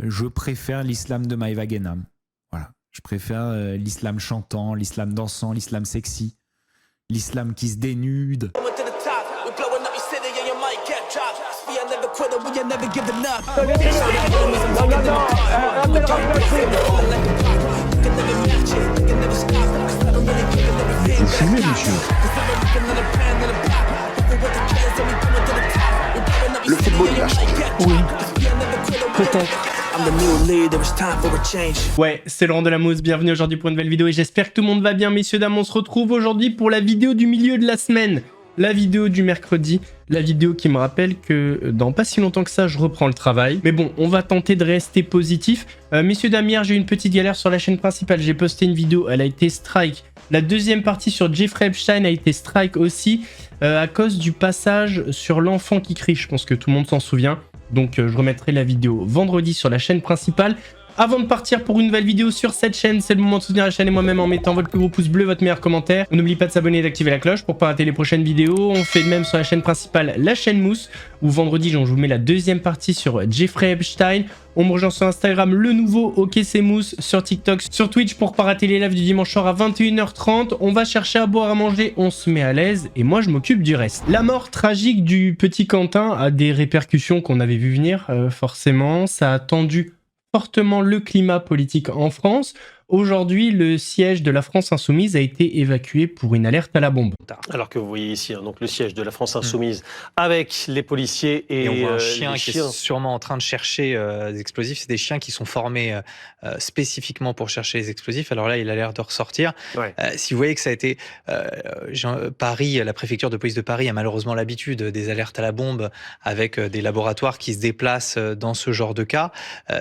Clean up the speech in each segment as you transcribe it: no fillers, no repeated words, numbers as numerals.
je préfère l'islam de Maïva Genam. Voilà. Je préfère l'islam chantant, l'islam dansant, l'islam sexy, l'islam qui se dénude. Vous fumez, monsieur? Le football, il a changé. Oui, peut-être. Ouais, c'est Laurent Delamousse, bienvenue aujourd'hui pour une nouvelle vidéo et j'espère que tout le monde va bien, messieurs, dames. On se retrouve aujourd'hui pour la vidéo du milieu de la semaine, la vidéo du mercredi, la vidéo qui me rappelle que dans pas si longtemps que ça, je reprends le travail. Mais bon, on va tenter de rester positif. Messieurs, dames, hier, j'ai eu une petite galère sur la chaîne principale. J'ai posté une vidéo, elle a été strike. La deuxième partie sur Jeffrey Epstein a été strike aussi à cause du passage sur l'enfant qui crie. Je pense que tout le monde s'en souvient. Donc je remettrai la vidéo vendredi sur la chaîne principale. Avant de partir pour une nouvelle vidéo sur cette chaîne, c'est le moment de soutenir la chaîne et moi-même en mettant votre plus gros pouce bleu, votre meilleur commentaire. N'oubliez pas de s'abonner et d'activer la cloche pour pas rater les prochaines vidéos. On fait de même sur la chaîne principale, la chaîne Mousse, où vendredi, je vous mets la deuxième partie sur Jeffrey Epstein. On me rejoint sur Instagram, le nouveau OK c'est Mousse, sur TikTok, sur Twitch pour pas rater les lives du dimanche soir à 21h30. On va chercher à boire, à manger, on se met à l'aise et moi je m'occupe du reste. La mort tragique du petit Quentin a des répercussions qu'on avait vu venir, forcément. Ça a tendu fortement le climat politique en France. Aujourd'hui, le siège de la France Insoumise a été évacué pour une alerte à la bombe. Alors que vous voyez ici, donc le siège de la France Insoumise avec les policiers et on voit un chien qui est sûrement en train de chercher des explosifs. C'est des chiens qui sont formés spécifiquement pour chercher les explosifs. Alors là, il a l'air de ressortir. Ouais. Si vous voyez que ça a été... Paris, la préfecture de police de Paris a malheureusement l'habitude des alertes à la bombe avec des laboratoires qui se déplacent dans ce genre de cas.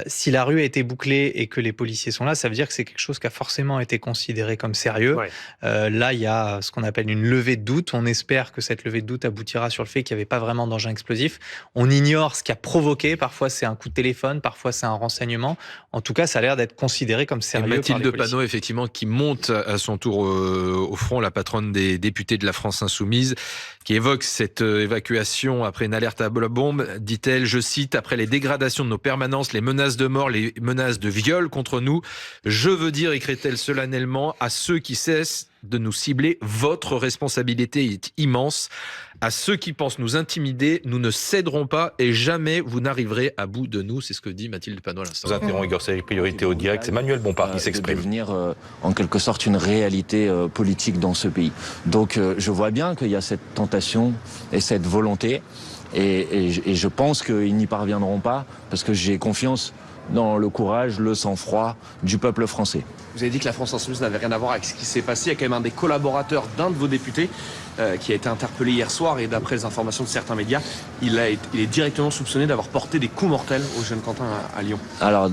Si la rue a été bouclée et que les policiers sont là, ça veut dire que c'est quelque chose qui a forcément été considéré comme sérieux. Ouais. Là, il y a ce qu'on appelle une levée de doute. On espère que cette levée de doute aboutira sur le fait qu'il n'y avait pas vraiment d'engin explosif. On ignore ce qui a provoqué. Parfois, c'est un coup de téléphone. Parfois, c'est un renseignement. En tout cas, ça a l'air d'être considéré comme sérieux. Et Mathilde par les policiers. Panot, effectivement, qui monte à son tour au front, la patronne des députés de la France Insoumise, qui évoque cette évacuation après une alerte à la bombe, dit-elle, je cite, « Après les dégradations de nos permanences, les menaces de mort, les menaces de viol contre nous, je veux dire, écrit-elle solennellement, à ceux qui cessent de nous cibler, votre responsabilité est immense. À ceux qui pensent nous intimider, nous ne céderons pas et jamais vous n'arriverez à bout de nous. » C'est ce que dit Mathilde Panot à l'instant. Nous interrompons Igor Salik, priorité au direct. C'est Manuel Bompard qui s'exprime. De devenir en quelque sorte une réalité politique dans ce pays. Donc je vois bien qu'il y a cette tentation et cette volonté et je pense qu'ils n'y parviendront pas parce que j'ai confiance dans le courage, le sang-froid du peuple français. Vous avez dit que la France Insoumise n'avait rien à voir avec ce qui s'est passé. Il y a quand même un des collaborateurs d'un de vos députés qui a été interpellé hier soir et d'après les informations de certains médias, il est directement soupçonné d'avoir porté des coups mortels au jeune Quentin à Lyon. Alors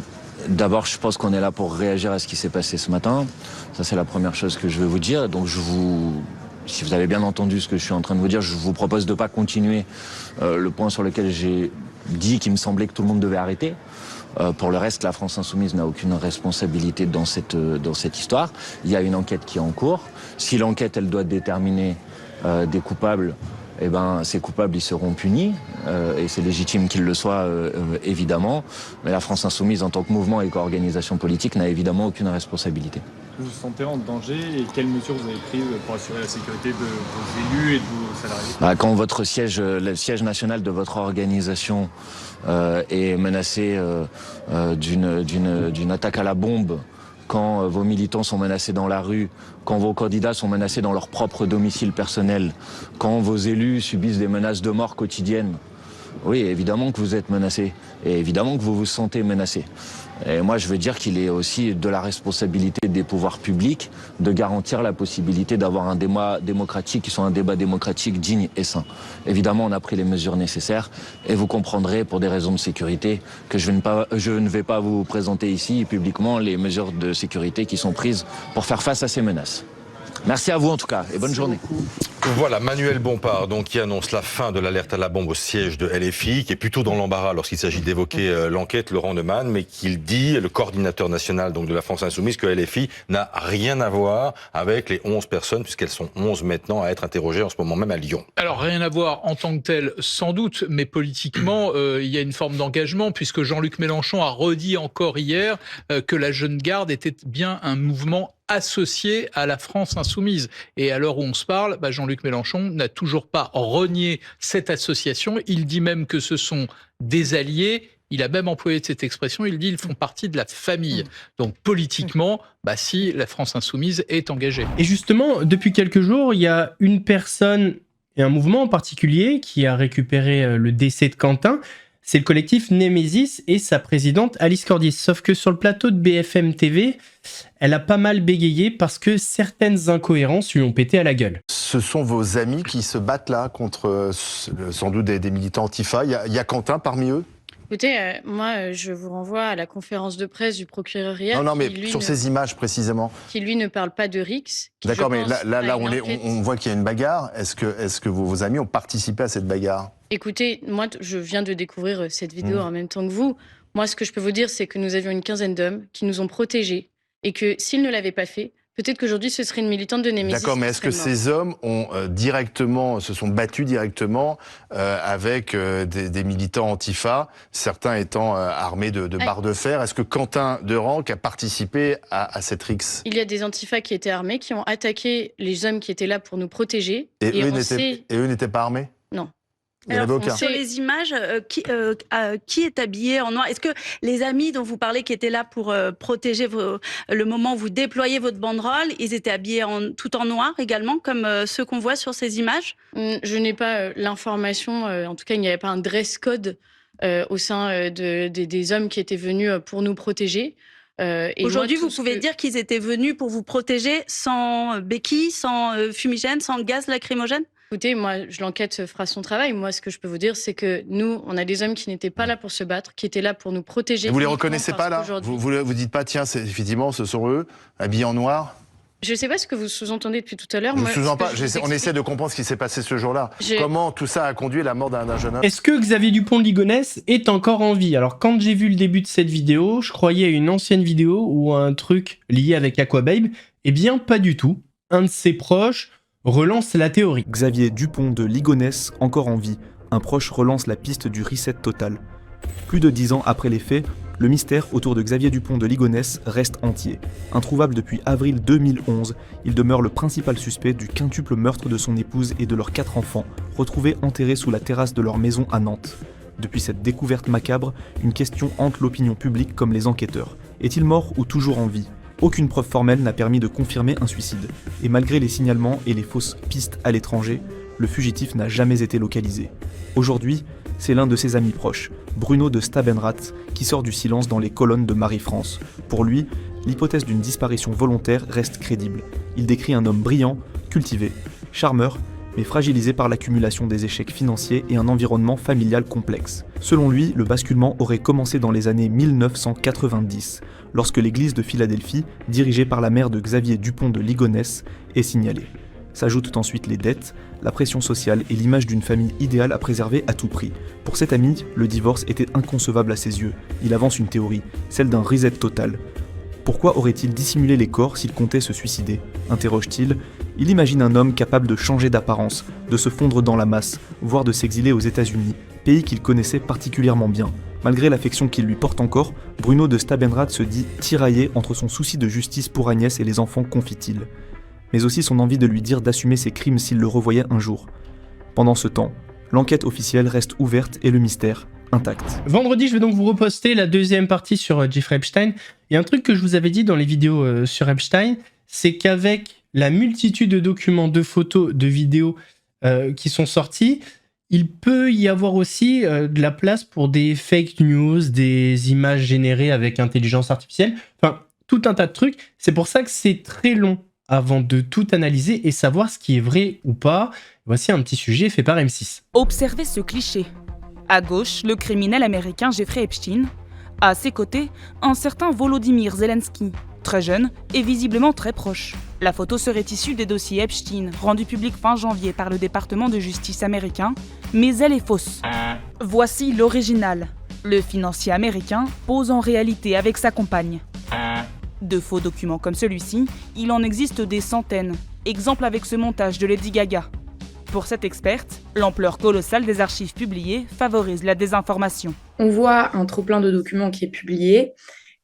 d'abord, je pense qu'on est là pour réagir à ce qui s'est passé ce matin. Ça, c'est la première chose que je veux vous dire. Donc si vous avez bien entendu ce que je suis en train de vous dire, je vous propose de ne pas continuer le point sur lequel j'ai dit qu'il me semblait que tout le monde devait arrêter. Pour le reste, la France Insoumise n'a aucune responsabilité dans cette histoire. Il y a une enquête qui est en cours. Si l'enquête, elle doit déterminer des coupables, eh ben, ces coupables, ils seront punis. Et c'est légitime qu'ils le soient, évidemment. Mais la France Insoumise, en tant que mouvement et qu'organisation politique, n'a évidemment aucune responsabilité. Vous vous sentez en danger et quelles mesures vous avez prises pour assurer la sécurité de vos élus et de vos salariés? Quand votre le siège national de votre organisation est menacé d'une attaque à la bombe, quand vos militants sont menacés dans la rue, quand vos candidats sont menacés dans leur propre domicile personnel, quand vos élus subissent des menaces de mort quotidiennes, oui, évidemment que vous êtes menacés et évidemment que vous vous sentez menacés. Et moi, je veux dire qu'il est aussi de la responsabilité des pouvoirs publics de garantir la possibilité d'avoir un débat démocratique qui soit un débat démocratique digne et sain. Évidemment, on a pris les mesures nécessaires et vous comprendrez pour des raisons de sécurité que je ne vais pas vous présenter ici publiquement les mesures de sécurité qui sont prises pour faire face à ces menaces. Merci à vous en tout cas et bonne journée. Voilà, Manuel Bompard, donc, qui annonce la fin de l'alerte à la bombe au siège de LFI, qui est plutôt dans l'embarras lorsqu'il s'agit d'évoquer l'enquête Laurent Neumann, mais qu'il dit, le coordinateur national donc, de la France Insoumise, que LFI n'a rien à voir avec les 11 personnes, puisqu'elles sont 11 maintenant à être interrogées en ce moment même à Lyon. Alors, rien à voir en tant que tel, sans doute, mais politiquement, il y a une forme d'engagement, puisque Jean-Luc Mélenchon a redit encore hier que la Jeune Garde était bien un mouvement associé à la France Insoumise. Et à l'heure où on se parle, Jean-Luc Mélenchon n'a toujours pas renié cette association. Il dit même que ce sont des alliés. Il a même employé cette expression. Il dit qu'ils font partie de la famille. Donc politiquement, si la France Insoumise est engagée. Et justement, depuis quelques jours, il y a une personne et un mouvement en particulier qui a récupéré le décès de Quentin. C'est le collectif Némésis et sa présidente Alice Cordier. Sauf que sur le plateau de BFM TV, elle a pas mal bégayé parce que certaines incohérences lui ont pété à la gueule. Ce sont vos amis qui se battent là contre sans doute des militants Antifa. Il y a Quentin parmi eux? Écoutez, moi, je vous renvoie à la conférence de presse du procureur hier. Non, mais sur ces images précisément. Qui, lui, ne parle pas de Rix. D'accord, mais là on voit qu'il y a une bagarre. Est-ce que vos amis ont participé à cette bagarre? Écoutez, moi, je viens de découvrir cette vidéo en même temps que vous. Moi, ce que je peux vous dire, c'est que nous avions une quinzaine d'hommes qui nous ont protégés et que s'ils ne l'avaient pas fait, peut-être qu'aujourd'hui, ce serait une militante de Némésis. D'accord, mais est-ce que ces hommes ont se sont battus directement avec des militants Antifa, certains étant armés de barres de fer? Est-ce que Quentin Derenc a participé à cette rixe? Il y a des Antifa qui étaient armés, qui ont attaqué les hommes qui étaient là pour nous protéger. Et eux n'étaient pas armés? Non. Alors, sur les images, qui est habillé en noir? Est-ce que les amis dont vous parlez qui étaient là pour protéger le moment où vous déployez votre banderole, ils étaient habillés tout en noir également, comme ceux qu'on voit sur ces images? Je n'ai pas l'information. En tout cas, il n'y avait pas un dress code au sein des hommes qui étaient venus pour nous protéger. Aujourd'hui, vous pouvez dire qu'ils étaient venus pour vous protéger sans béquilles, sans fumigène, sans gaz lacrymogène? Écoutez, moi, l'enquête fera son travail. Moi, ce que je peux vous dire, c'est que nous, on a des hommes qui n'étaient pas là pour se battre, qui étaient là pour nous protéger. Et vous les reconnaissez pas, là? Vous dites pas, tiens, effectivement, ce sont eux, habillés en noir? Je ne sais pas ce que vous sous-entendez depuis tout à l'heure. On essaie de comprendre ce qui s'est passé ce jour-là. Comment tout ça a conduit à la mort d'un jeune homme? Est-ce que Xavier Dupont de Ligonnès est encore en vie? Alors, quand j'ai vu le début de cette vidéo, je croyais à une ancienne vidéo ou à un truc lié avec Aquababe. Eh bien, pas du tout. Un de ses proches relance la théorie. Xavier Dupont de Ligonnès, encore en vie. Un proche relance la piste du reset total. Plus de 10 ans après les faits, le mystère autour de Xavier Dupont de Ligonnès reste entier. Introuvable depuis avril 2011, il demeure le principal suspect du quintuple meurtre de son épouse et de leurs 4 enfants, retrouvés enterrés sous la terrasse de leur maison à Nantes. Depuis cette découverte macabre, une question hante l'opinion publique comme les enquêteurs. Est-il mort ou toujours en vie ? Aucune preuve formelle n'a permis de confirmer un suicide. Et malgré les signalements et les fausses pistes à l'étranger, le fugitif n'a jamais été localisé. Aujourd'hui, c'est l'un de ses amis proches, Bruno de Stabenrath, qui sort du silence dans les colonnes de Marie-France. Pour lui, l'hypothèse d'une disparition volontaire reste crédible. Il décrit un homme brillant, cultivé, charmeur, mais fragilisé par l'accumulation des échecs financiers et un environnement familial complexe. Selon lui, le basculement aurait commencé dans les années 1990, lorsque l'église de Philadelphie, dirigée par la mère de Xavier Dupont de Ligonnès, est signalée. S'ajoutent ensuite les dettes, la pression sociale et l'image d'une famille idéale à préserver à tout prix. Pour cet ami, le divorce était inconcevable à ses yeux. Il avance une théorie, celle d'un reset total. Pourquoi aurait-il dissimulé les corps s'il comptait se suicider ? Interroge-t-il. Il imagine un homme capable de changer d'apparence, de se fondre dans la masse, voire de s'exiler aux États-Unis, pays qu'il connaissait particulièrement bien. Malgré l'affection qu'il lui porte encore, Bruno de Stabenrath se dit tiraillé entre son souci de justice pour Agnès et les enfants, confie-t-il, mais aussi son envie de lui dire d'assumer ses crimes s'il le revoyait un jour. Pendant ce temps, l'enquête officielle reste ouverte et le mystère intact. Vendredi, je vais donc vous reposter la deuxième partie sur Jeffrey Epstein. Et un truc que je vous avais dit dans les vidéos sur Epstein, c'est qu'avec la multitude de documents, de photos, de vidéos qui sont sortis, il peut y avoir aussi de la place pour des fake news, des images générées avec intelligence artificielle, enfin tout un tas de trucs. C'est pour ça que c'est très long avant de tout analyser et savoir ce qui est vrai ou pas. Voici un petit sujet fait par M6. Observez ce cliché. À gauche, le criminel américain Jeffrey Epstein. À ses côtés, un certain Volodymyr Zelensky, très jeune et visiblement très proche. La photo serait issue des dossiers Epstein, rendus publics fin janvier par le département de justice américain, mais elle est fausse. Voici l'original. Le financier américain pose en réalité avec sa compagne. De faux documents comme celui-ci, il en existe des centaines. Exemple avec ce montage de Lady Gaga. Pour cette experte, l'ampleur colossale des archives publiées favorise la désinformation. On voit un trop-plein de documents qui est publié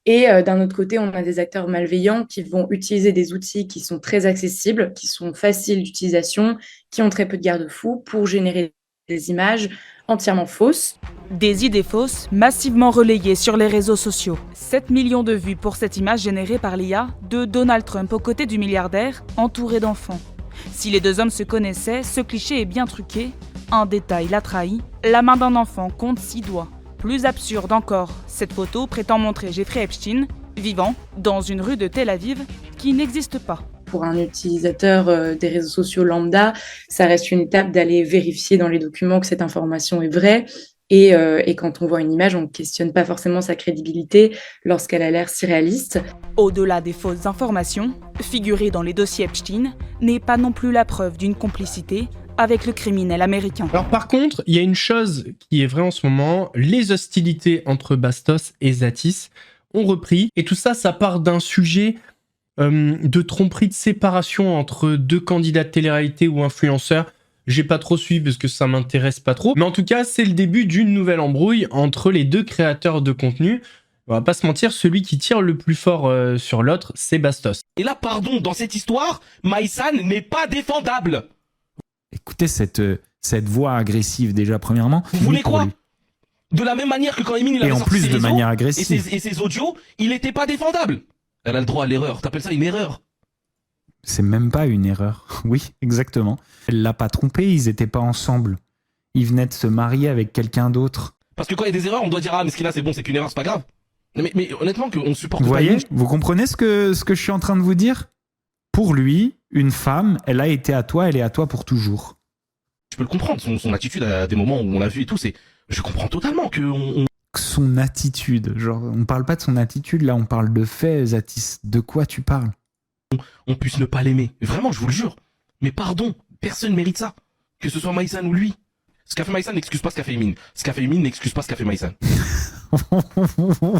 et d'un autre côté, on a des acteurs malveillants qui vont utiliser des outils qui sont très accessibles, qui sont faciles d'utilisation, qui ont très peu de garde-fous pour générer des images entièrement fausses. Des idées fausses massivement relayées sur les réseaux sociaux. 7 millions de vues pour cette image générée par l'IA de Donald Trump aux côtés du milliardaire entouré d'enfants. Si les deux hommes se connaissaient, ce cliché est bien truqué. Un détail l'a trahi, la main d'un enfant compte 6 doigts. Plus absurde encore, cette photo prétend montrer Jeffrey Epstein, vivant, dans une rue de Tel Aviv, qui n'existe pas. Pour un utilisateur des réseaux sociaux lambda, ça reste une étape d'aller vérifier dans les documents que cette information est vraie. Et quand on voit une image, on ne questionne pas forcément sa crédibilité lorsqu'elle a l'air si réaliste. Au-delà des fausses informations, figurer dans les dossiers Epstein n'est pas non plus la preuve d'une complicité avec le criminel américain. Alors par contre, il y a une chose qui est vraie en ce moment, les hostilités entre Bastos et Zatis ont repris. Et tout ça, ça part d'un sujet de tromperie de séparation entre deux candidats de télé-réalité ou influenceurs. J'ai pas trop suivi parce que ça m'intéresse pas trop. Mais en tout cas, c'est le début d'une nouvelle embrouille entre les deux créateurs de contenu. On va pas se mentir, celui qui tire le plus fort sur l'autre, c'est Bastos. Et là, pardon, dans cette histoire, Maïsan n'est pas défendable. Écoutez cette voix agressive déjà premièrement. Vous voulez quoi? De la même manière que quand Emine il avait en sorti plus ses de réseaux manière agressive. et ses audios, il n'était pas défendable. Elle a le droit à l'erreur. T'appelles ça une erreur? C'est même pas une erreur. Oui, exactement. Elle l'a pas trompé, ils étaient pas ensemble. Ils venaient de se marier avec quelqu'un d'autre. Parce que quand il y a des erreurs, on doit dire ah mais ce qu'il a c'est bon, c'est qu'une erreur, c'est pas grave. Mais honnêtement qu'on supporte Vous pas. voyez, vous comprenez ce que je suis en train de vous dire? Pour lui, une femme, elle a été à toi, elle est à toi pour toujours. Je peux le comprendre, son attitude à des moments où on l'a vu et tout, je comprends totalement que son attitude, genre on parle pas de son attitude là, on parle de faits, Zatis. De quoi tu parles? On puisse ne pas l'aimer. Vraiment, je vous le jure. Mais pardon, personne mérite ça. Que ce soit Maïsan ou lui. Ce qu'a fait Maïsan n'excuse pas ce qu'a fait Emine. Ce qu'a fait Emine n'excuse pas ce qu'a fait Maïsan.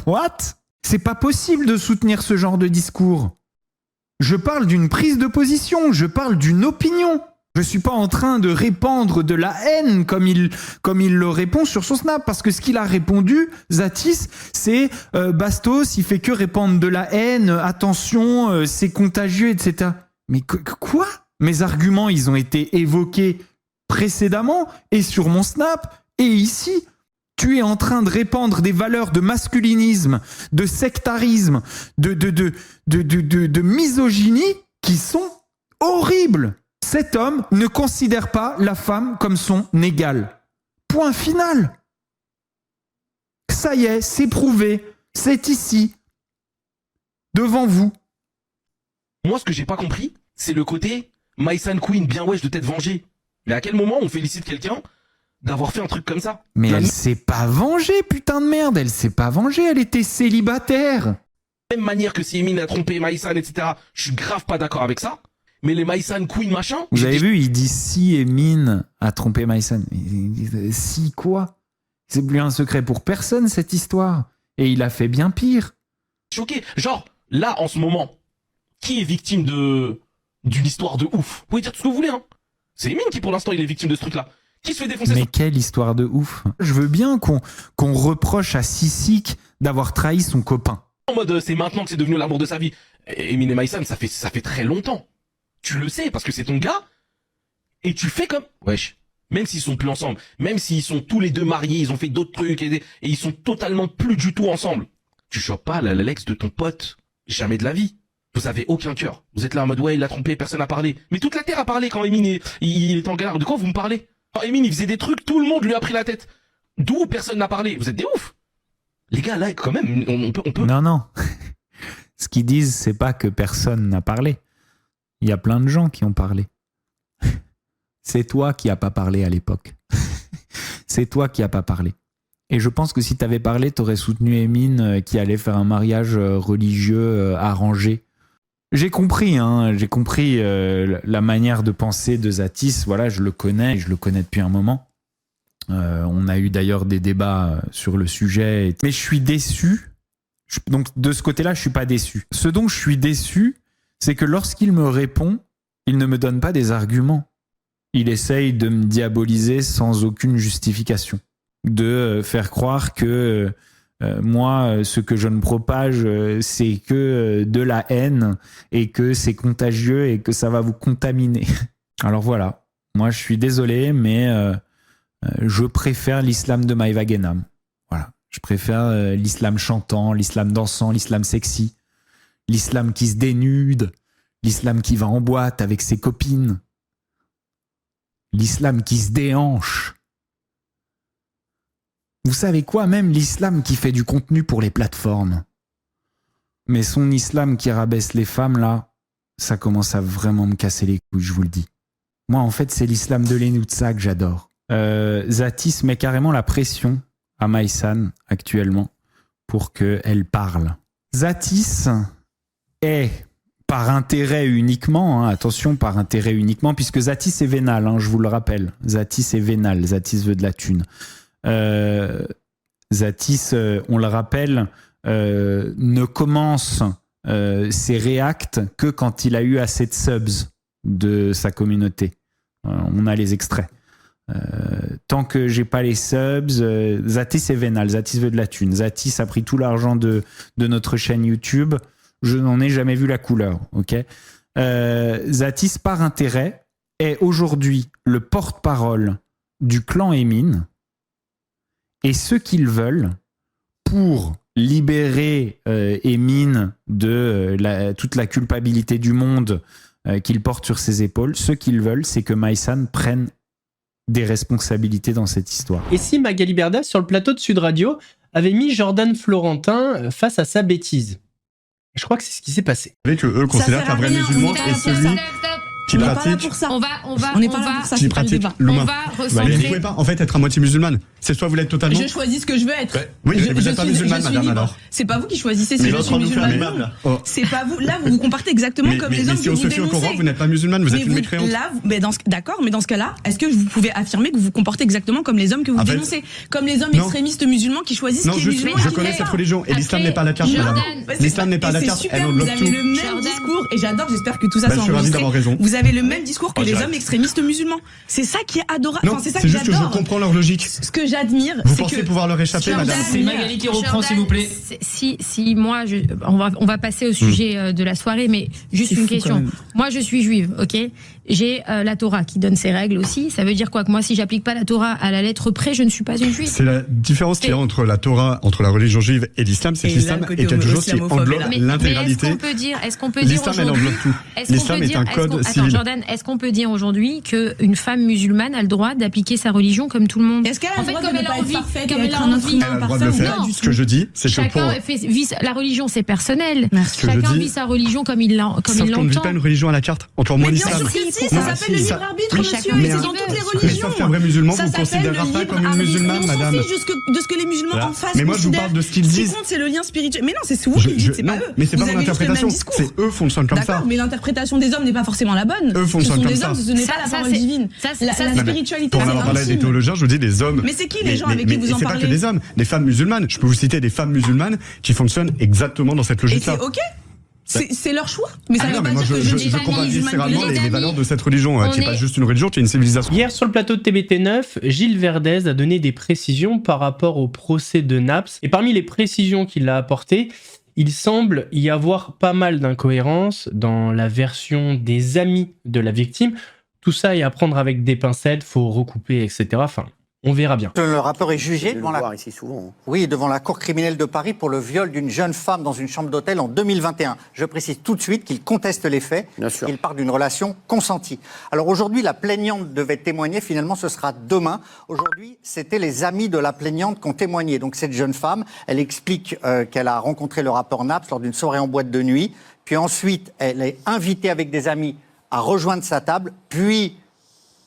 What? C'est pas possible de soutenir ce genre de discours. Je parle d'une prise de position, je parle d'une opinion. Je suis pas en train de répandre de la haine comme il le répond sur son Snap, parce que ce qu'il a répondu, Zatis, c'est Bastos, il fait que répandre de la haine, attention, c'est contagieux, etc. Mais quoi? Mes arguments, ils ont été évoqués précédemment et sur mon Snap et ici. Tu es en train de répandre des valeurs de masculinisme, de sectarisme, de misogynie qui sont horribles. Cet homme ne considère pas la femme comme son égale. Point final. Ça y est, c'est prouvé. C'est ici. Devant vous. Moi, ce que j'ai pas compris, c'est le côté Maïsan Queen, bien wesh de t'être vengé. Mais à quel moment on félicite quelqu'un d'avoir fait un truc comme ça? Mais elle s'est pas vengée, putain de merde. Elle s'est pas vengée, elle était célibataire. Même manière que si Emine a trompé Maïsan, etc. Je suis grave pas d'accord avec ça. Mais les Maïsan Queen machin... Vous avez vu, il dit si Emine a trompé Maïsan. Si quoi? C'est plus un secret pour personne cette histoire. Et il a fait bien pire. Choqué. Genre, là, en ce moment, qui est victime d'une histoire de ouf? Vous pouvez dire tout ce que vous voulez, hein. C'est Emine qui, pour l'instant, il est victime de ce truc-là. Qui se fait défoncer? Mais quelle histoire de ouf. Je veux bien qu'on reproche à Sissik d'avoir trahi son copain. En mode, c'est maintenant que c'est devenu l'amour de sa vie. Emine et Maïsan, ça fait très longtemps. Tu le sais, parce que c'est ton gars. Et tu fais comme... Wesh. Même s'ils sont plus ensemble, même s'ils sont tous les deux mariés, ils ont fait d'autres trucs, et ils sont totalement plus du tout ensemble. Tu chopes pas l'ex de ton pote. Jamais de la vie. Vous avez aucun cœur. Vous êtes là en mode, ouais, il l'a trompé, personne n'a parlé. Mais toute la terre a parlé quand Emine il est en galère. De quoi vous me parlez? Quand Emine, il faisait des trucs, tout le monde lui a pris la tête. D'où personne n'a parlé. Vous êtes des oufs. Les gars, là, quand même, on peut... Non. Ce qu'ils disent, c'est pas que personne n'a parlé. Il y a plein de gens qui ont parlé. C'est toi qui n'as pas parlé à l'époque. C'est toi qui n'as pas parlé. Et je pense que si t'avais parlé, t'aurais soutenu Emin qui allait faire un mariage religieux arrangé. J'ai compris la manière de penser de Zatis. Voilà, je le connais depuis un moment. On a eu d'ailleurs des débats sur le sujet. Mais je suis déçu. Donc de ce côté-là, je suis pas déçu. Ce dont je suis déçu, c'est que lorsqu'il me répond, il ne me donne pas des arguments. Il essaye de me diaboliser sans aucune justification. De faire croire que moi, ce que je ne propage, c'est que de la haine et que c'est contagieux et que ça va vous contaminer. Alors voilà, moi je suis désolé, mais je préfère l'islam de Maïva Guénam. Voilà, je préfère l'islam chantant, l'islam dansant, l'islam sexy, l'islam qui se dénude, l'islam qui va en boîte avec ses copines, l'islam qui se déhanche. Vous savez quoi, même l'islam qui fait du contenu pour les plateformes. Mais son islam qui rabaisse les femmes, là, ça commence à vraiment me casser les couilles, je vous le dis. Moi, en fait, c'est l'islam de l'Enoutsa que j'adore. Zatis met carrément la pression à Maïsan, actuellement, pour qu'elle parle. Zatis est, par intérêt uniquement, attention, par intérêt uniquement, puisque Zatis est vénal, je vous le rappelle. Zatis est vénal, Zatis veut de la thune. Zatis, on le rappelle, ne commence ses réacts que quand il a eu assez de subs de sa communauté. On a les extraits. Tant que j'ai pas les subs, Zatis est vénal, Zatis veut de la thune. Zatis a pris tout l'argent de notre chaîne YouTube. Je n'en ai jamais vu la couleur. Ok. Zatis, par intérêt, est aujourd'hui le porte-parole du clan Emin. Et ce qu'ils veulent pour libérer Emin de toute la culpabilité du monde qu'il porte sur ses épaules, ce qu'ils veulent, c'est que Maïsan prenne des responsabilités dans cette histoire. Et si Magali Berda, sur le plateau de Sud Radio, avait mis Jordan Florentin face à sa bêtise? Je crois que c'est ce qui s'est passé. Vous savez que eux considèrent qu'un vrai musulman est celui qui pratique. On n'est pas là pour ça. Qui pratique l'humain. Mais vous pouvez pas en fait être à moitié musulmane. C'est soit vous l'êtes totalement. Je choisis ce que je veux être. Oui, mais vous n'êtes pas musulmane, madame, alors. C'est pas vous qui choisissez si je suis musulmane. C'est pas vous. Là, vous vous comportez exactement comme les hommes que vous dénoncez. Mais si on se fie au Coran, vous n'êtes pas musulmane, vous êtes une mécréante. D'accord, mais dans ce cas-là, est-ce que vous pouvez affirmer que vous vous comportez exactement comme les hommes que vous dénoncez, comme les hommes extrémistes musulmans qui choisissent ce qui est musulman? Je connais cette religion et l'islam n'est pas à la carte, madame. L'islam n'est pas à la carte. Elle englobe tout. Vous avez le même discours et j'adore. J'espère que tout ça s'est enregistré. Vous avez le même discours que les hommes extrémistes musulmans. C'est ça qui est adorable. Non, c'est juste que je comprends leur logique. Ce que j'admire, vous pensez pouvoir leur échapper, madame? C'est Magali qui reprend, s'il vous plaît. Si moi, on va passer au sujet de la soirée, mais juste une question. Moi, je suis juive, ok? J'ai la Torah qui donne ses règles aussi. Ça veut dire quoi? Que moi, si j'applique pas la Torah à la lettre près, je ne suis pas une juive. C'est la différence qu'il y a entre la Torah, entre la religion juive et l'islam, c'est que l'islam est quelque chose qui englobe l'intégralité. Est-ce qu'on peut dire l'islam, elle englobe tout. L'islam est un code civil. Attends, Jordan, est-ce qu'on peut dire aujourd'hui qu'une femme musulmane a le droit d'appliquer sa religion comme tout le monde? Est-ce qu'elle a le droit comme elle a envie, elle a le droit de le faire. Ce que je dis, c'est que pour... vit la religion, c'est personnel. Chacun vit sa religion comme il l'entend. Sauf qu'on ne vit pas une religion à la carte, encore moins l'islam. Bien sûr que si, ça s'appelle le libre arbitre, monsieur, et c'est dans toutes les religions. Sauf qu'un vrai musulman vous considérera pas comme une musulmane, madame. On s'en fiche de ce que les musulmans en face. Mais moi, je vous parle de ce qu'ils disent. Ce qui compte, c'est le lien spirituel. Mais non, c'est vous qui le dites, c'est pas eux. Mais c'est pas mon interprétation. C'est eux fonctionnent comme ça. D'accord, mais l'interprétation des hommes n'est pas forcément la bonne. Eux fonctionnent comme ça. Ce n'est pas la parole divine. La spiritualité, pour en avoir parlé des théologiens, je vous dis des hommes. Mais c'est qui les gens avec qui vous en parlez? C'est pas que des hommes, des femmes musulmanes. Je peux vous citer des femmes musulmanes qui fonctionnent exactement dans cette logique-là. Et c'est ok? C'est leur choix, mais ça ne veut pas dire que je comprends viscéralement les valeurs de cette religion, qui n'est pas juste une religion, qui est une civilisation. Hier, sur le plateau de TBT9, Gilles Verdez a donné des précisions par rapport au procès de Naps. Et parmi les précisions qu'il a apportées, il semble y avoir pas mal d'incohérences dans la version des amis de la victime. Tout ça est à prendre avec des pincettes, faut recouper, etc. Enfin, on verra bien. Le rappeur est jugé devant devant la cour criminelle de Paris pour le viol d'une jeune femme dans une chambre d'hôtel en 2021. Je précise tout de suite qu'il conteste les faits. Il parle d'une relation consentie. Alors aujourd'hui, la plaignante devait témoigner. Finalement, ce sera demain. Aujourd'hui, c'était les amis de la plaignante qui ont témoigné. Donc cette jeune femme, elle explique qu'elle a rencontré le rappeur Naps lors d'une soirée en boîte de nuit. Puis ensuite, elle est invitée avec des amis à rejoindre sa table. Puis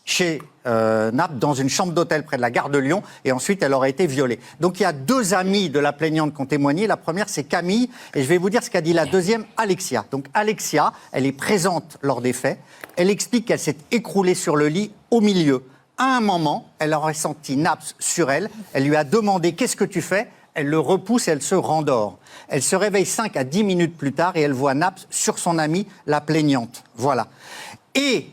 chez Naples dans une chambre d'hôtel près de la gare de Lyon et ensuite elle aurait été violée. Donc il y a 2 amies de la plaignante qui ont témoigné. La première c'est Camille et je vais vous dire ce qu'a dit la deuxième, Alexia. Donc Alexia, elle est présente lors des faits. Elle explique qu'elle s'est écroulée sur le lit au milieu. À un moment, elle aurait senti Naples sur elle. Elle lui a demandé « Qu'est-ce que tu fais ?» Elle le repousse et elle se rendort. Elle se réveille 5 à 10 minutes plus tard et elle voit Naples sur son amie, la plaignante. Voilà. Et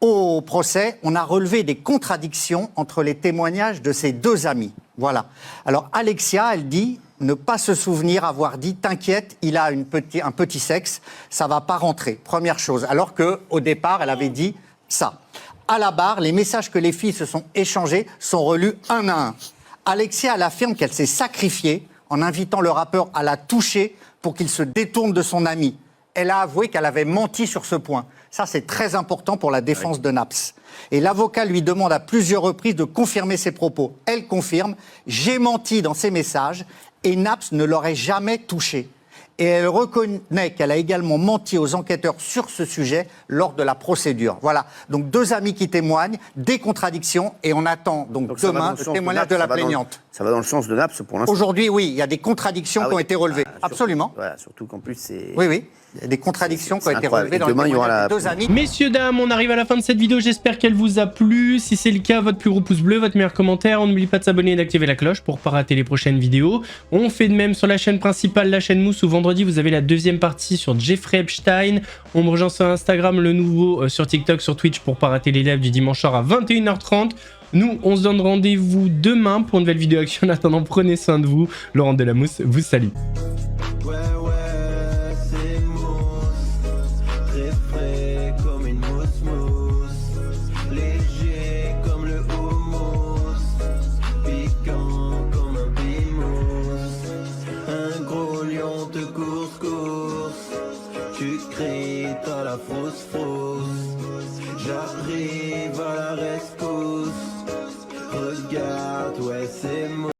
au procès, on a relevé des contradictions entre les témoignages de ces 2 amis. Voilà. Alors Alexia, elle dit ne pas se souvenir avoir dit « T'inquiète, il a un petit sexe, ça va pas rentrer ». Première chose. Alors qu'au départ, elle avait dit ça. À la barre, les messages que les filles se sont échangés sont relus un à un. Alexia, elle affirme qu'elle s'est sacrifiée en invitant le rappeur à la toucher pour qu'il se détourne de son ami. Elle a avoué qu'elle avait menti sur ce point. Ça, c'est très important pour la défense de Naples. Et l'avocat lui demande à plusieurs reprises de confirmer ses propos. Elle confirme « J'ai menti dans ces messages et Naples ne l'aurait jamais touché ». Et elle reconnaît qu'elle a également menti aux enquêteurs sur ce sujet lors de la procédure. Voilà, donc 2 amis qui témoignent, des contradictions, et on attend donc demain le témoignage de la plaignante. Ça va dans le sens de Naples pour l'instant. Aujourd'hui, oui, il y a des contradictions qui ont été relevées. Absolument. Voilà, surtout qu'en plus c'est... Oui, oui. Il y a des contradictions qui ont été relevées dans le témoignage de 2 amis. Messieurs, dames, on arrive à la fin de cette vidéo. J'espère qu'elle vous a plu. Si c'est le cas, votre plus gros pouce bleu, votre meilleur commentaire. On n'oublie pas de s'abonner et d'activer la cloche pour ne pas rater les prochaines vidéos. On fait de même sur la chaîne principale, la chaîne Mousse, où vendredi, vous avez la 2e partie sur Jeffrey Epstein. On me rejoint sur Instagram, le nouveau sur TikTok, sur Twitch pour ne pas rater les lives du dimanche soir à 21h30. Nous, on se donne rendez-vous demain pour une nouvelle vidéo action. En attendant, prenez soin de vous. Laurent Delamousse vous salue. J'arrive à la rescousse. Regarde.